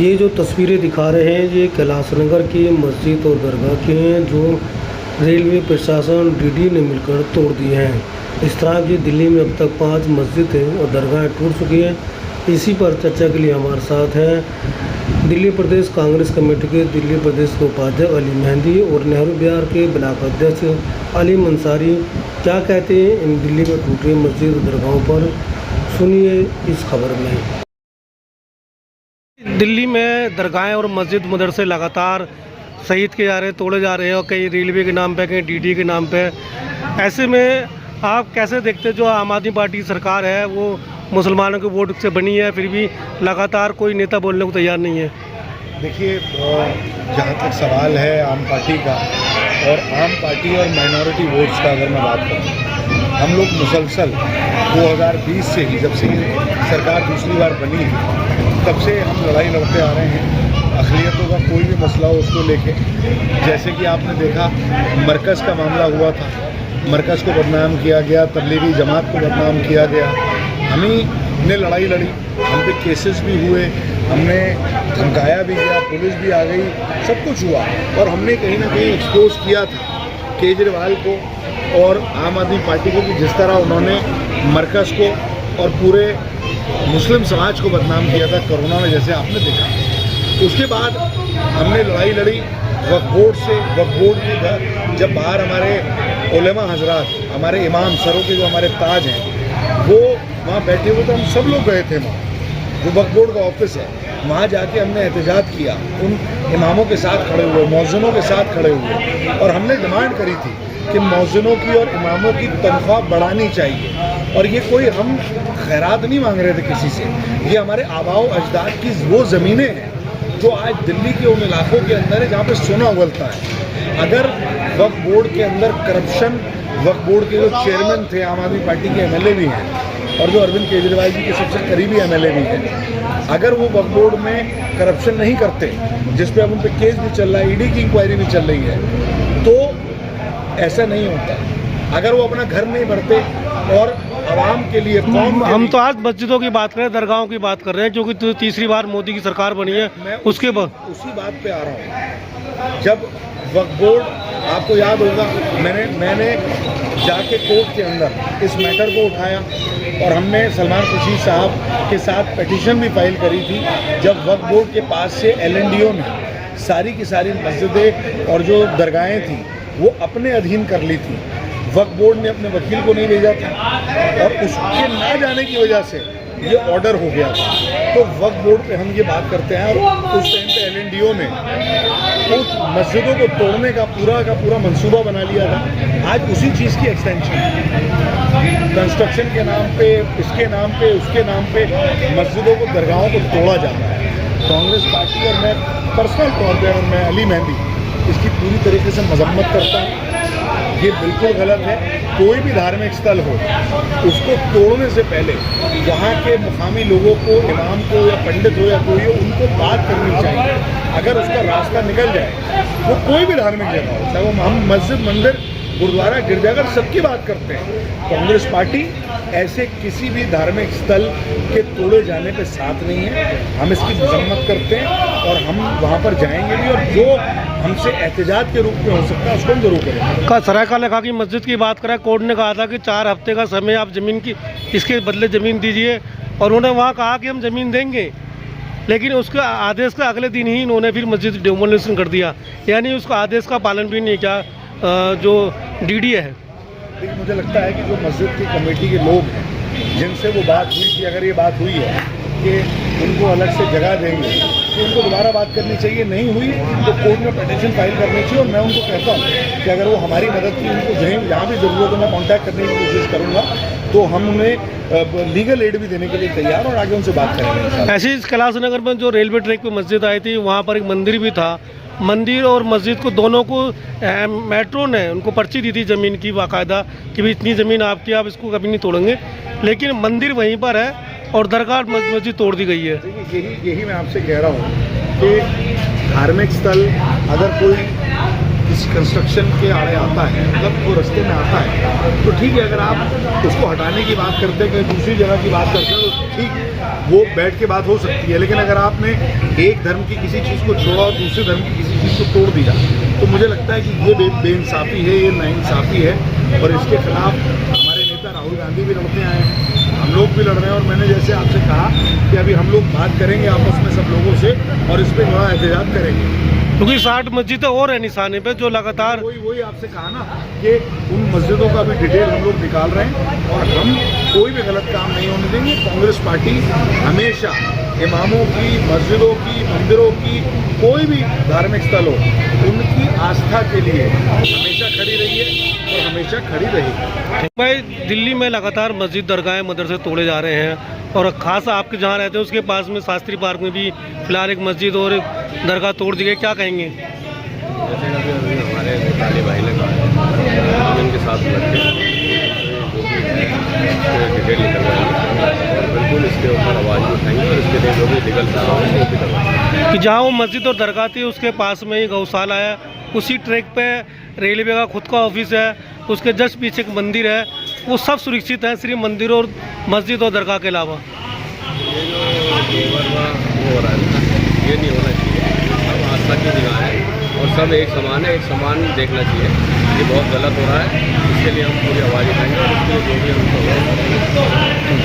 ये जो तस्वीरें दिखा रहे हैं ये कैलाश नगर की मस्जिद और दरगाह की हैं जो रेलवे प्रशासन डीडी ने मिलकर तोड़ दिए हैं। इस तरह की दिल्ली में अब तक 5 मस्जिदें और दरगाहें टूट चुकी हैं। इसी पर चर्चा के लिए हमारे साथ हैं दिल्ली प्रदेश कांग्रेस कमेटी के दिल्ली प्रदेश के उपाध्यक्ष अली मेहंदी और नेहरू विहार के ब्लॉक अध्यक्ष अली मंसारी। क्या कहते हैं इन दिल्ली में टूट रही मस्जिद और दरगाहों पर, सुनिए इस खबर में। दिल्ली में दरगाहें और मस्जिद मदरसे लगातार शहीद किए जा रहे हैं, तोड़े जा रहे हैं और कहीं रेलवे के नाम पे, कहीं डीडी के नाम पे। ऐसे में आप कैसे देखते हैं जो आम आदमी पार्टी की सरकार है वो मुसलमानों के वोट से बनी है, फिर भी लगातार कोई नेता बोलने को तैयार नहीं है? देखिए, जहाँ तक सवाल है आम पार्टी का और आम पार्टी और माइनॉरिटी वोट्स का, अगर मैं बात करूँ, हम लोग मुसलसल 2020 से ही, जब से सरकार दूसरी बार बनी है, तब से हम लड़ाई लड़ते आ रहे हैं अक़लियतों का कोई भी मसला हो उसको लेके। जैसे कि आपने देखा मरकज़ का मामला हुआ था, मरकज़ को बदनाम किया गया, तबलीगी जमात को बदनाम किया गया, हमने ने लड़ाई लड़ी, हम पे केसेस भी हुए, हमने धमकाया भी गया, पुलिस भी आ गई, सब कुछ हुआ और हमने कहीं ना कहीं एक्सपोज किया था केजरीवाल को और आम आदमी पार्टी को कि जिस तरह उन्होंने मरकज़ को और पूरे मुस्लिम समाज को बदनाम किया था कोरोना में, जैसे आपने देखा। उसके बाद हमने लड़ाई लड़ी वक्फ बोर्ड से। वक्फ बोर्ड के घर जब बाहर हमारे उलेमा हजरात, हमारे इमाम सरों के जो हमारे ताज हैं, वो वहाँ बैठे हुए थे, हम सब लोग गए थे वहाँ, जो वक्फ बोर्ड का ऑफिस है, वहाँ जाके हमने एहतजाज किया, उन इमामों के साथ खड़े हुए, मौज़िनों के साथ खड़े हुए और हमने डिमांड करी थी कि मौज़िनों की और इमामों की तनख्वाह बढ़ानी चाहिए। और ये कोई हम खैरात नहीं मांग रहे थे किसी से, ये हमारे आबाओ अजदाद की वो ज़मीनें हैं जो आज दिल्ली के उन इलाकों के अंदर है जहाँ पे सोना उगलता है। अगर वक्फ बोर्ड के अंदर करप्शन, वक्फ बोर्ड के जो चेयरमैन थे आम आदमी पार्टी के एमएलए भी हैं और जो अरविंद केजरीवाल जी के सबसे करीबी एमएलए भी हैं, अगर वो वक्फ बोर्ड में करप्शन नहीं करते, जिस पे अब उन पर केस भी चल रहा है, ईडी की इंक्वायरी भी चल रही है, तो ऐसा नहीं होता। अगर वो अपना घर नहीं भरते और आवाम के लिए हम तो आज मस्जिदों की बात कर रहे हैं, दरगाहों की बात कर रहे हैं, क्योंकि तीसरी बार मोदी की सरकार बनी है, उसके बाद उसी बात पे आ रहा हूँ। जब वक्फ बोर्ड, आपको याद होगा, मैंने जाके कोर्ट के अंदर इस मैटर को उठाया और हमने सलमान खुर्शीद साहब के साथ पिटीशन भी फाइल करी थी। जब वक्फ बोर्ड के पास से LNDO ने सारी की सारी मस्जिदें और जो दरगाहें थी वो अपने अधीन कर ली थी, वक्फ बोर्ड ने अपने वकील को नहीं भेजा था और उसके ना जाने की वजह से ये ऑर्डर हो गया था। तो वक्फ बोर्ड पे हम ये बात करते हैं और उस टाइम पे LNDO ने उस मस्जिदों को तोड़ने का पूरा मंसूबा बना लिया था। आज उसी चीज़ की एक्सटेंशन कंस्ट्रक्शन के नाम पे, इसके नाम पे, उसके नाम पे मस्जिदों को, दरगाहों को तोड़ा जाता है। कांग्रेस पार्टी और मैं पर्सनल तौर पर, मैं अली मेहंदी, इसकी पूरी तरीके से मजम्मत करता हूँ। ये बिल्कुल गलत है। कोई भी धार्मिक स्थल हो, उसको तोड़ने से पहले वहाँ के मुकामी लोगों को, इमाम को या पंडित हो या कोई हो, उनको बात करनी चाहिए। अगर उसका रास्ता निकल जाए, वो कोई भी धार्मिक जगह हो, चाहे वो हम मस्जिद, मंदिर, गुरुद्वारा, गिरजाघर, सबकी बात करते हैं। कांग्रेस पार्टी ऐसे किसी भी धार्मिक स्थल के तोड़े जाने पे साथ नहीं है। हम इसकी मजम्मत करते हैं और हम वहाँ पर जाएंगे भी और जो हमसे एहतजाज के रूप में हो सकता है उसको हम जरूर करेंगे। सरायका लेखा की मस्जिद की बात करें, कोर्ट ने कहा था कि 4 हफ्ते का समय आप ज़मीन की, इसके बदले ज़मीन दीजिए, और उन्होंने वहाँ कहा कि हम ज़मीन देंगे, लेकिन उसके आदेश के अगले दिन ही इन्होंने फिर मस्जिद डिमोलिशन कर दिया। यानी उसका आदेश का पालन भी नहीं किया जो डीडी है। लेकिन मुझे लगता है कि जो मस्जिद की कमेटी के लोग हैं जिनसे वो बात हुई थी, अगर ये बात हुई है कि उनको अलग से जगह देंगे, तो उनको दोबारा बात करनी चाहिए। नहीं हुई तो कोर्ट में पिटीशन फाइल करनी चाहिए। और मैं उनको कहता हूँ कि अगर वो हमारी मदद की, उनको जहाँ भी ज़रूरत है मैं कॉन्टैक्ट करने की कोशिश करूँगा, तो हम उन्हें लीगल एड भी देने के लिए तैयार और आगे उनसे बात करेंगे। ऐसे ही कैलाश नगर में जो रेलवे ट्रैक पर मस्जिद आई थी, वहाँ पर एक मंदिर भी था। मंदिर और मस्जिद को, दोनों को मेट्रो ने उनको पर्ची दी थी ज़मीन की बाकायदा कि भाई इतनी ज़मीन आपकी, आप इसको कभी नहीं तोड़ेंगे, लेकिन मंदिर वहीं पर है और दरगाह मस्जिद तोड़ दी गई है। यही मैं आपसे कह रहा हूँ कि धार्मिक स्थल अगर कोई किसी कंस्ट्रक्शन के आड़े आता है, मतलब वो रास्ते में आता है, तो ठीक है, अगर आप उसको हटाने की बात करते हैं, कहीं दूसरी जगह की बात करते हैं तो ठीक, वो बैठ के बात हो सकती है। लेकिन अगर आपने एक धर्म की किसी चीज़ को छोड़ा और दूसरे धर्म की किसी चीज़ को तोड़ दिया, तो मुझे लगता है कि ये बेइंसाफ़ी है, ये नाइंसाफ़ी है, और इसके खिलाफ हमारे नेता राहुल गांधी भी लड़ते आए हैं, हम लोग भी लड़ रहे हैं। और मैंने जैसे आपसे कहा कि अभी हम लोग बात करेंगे आपस में सब लोगों से और इस पर बड़ा एहतजाज करेंगे, क्योंकि 60 मस्जिदें और है निशाने पे जो लगातार। वही आपसे कहा ना कि उन मस्जिदों का भी डिटेल हम लोग निकाल रहे हैं और हम कोई भी गलत काम नहीं होने देंगे। कांग्रेस पार्टी हमेशा इमामों की, मस्जिदों की, मंदिरों की, कोई भी धार्मिक स्थल हो, उनकी आस्था के लिए हमेशा खड़ी रही है और हमेशा खड़ी रहेगी। भाई, दिल्ली में लगातार मस्जिद, दरगाह, मदरसे तोड़े जा रहे हैं, और खास आपके जहाँ रहते हैं उसके पास में शास्त्री पार्क में भी फिलहाल एक मस्जिद और दरगाह तोड़ दी गई, क्या कहेंगे? जैसे अभी हमारे ताली भाई ने कहा, हम इनके साथ बैठे जो भी है डिटेल निकलवाएंगे और बिल्कुल इसके ऊपर आवाज़ भी उठाएंगे और इसके लिए जो भी लीगल कार्रवाई वो भी करवाएंगे। कि जहाँ वो मस्जिद और दरगाह थी उसके पास में ही गौशाला है, उसी ट्रैक पे रेलवे का खुद का ऑफिस है, उसके जस्ट पीछे एक मंदिर है, वो सब सुरक्षित है सिर्फ मंदिर और मस्जिद और दरगाह के अलावा। ये जो वो हो रहा है ना, ये नहीं होना चाहिए। सब आस्था की जगह है और सब एक समान है, एक समान देखना चाहिए। ये बहुत गलत हो रहा है, इसके लिए हम पूरी आवाज़ उठाएंगे और इसके लिए जो भी हम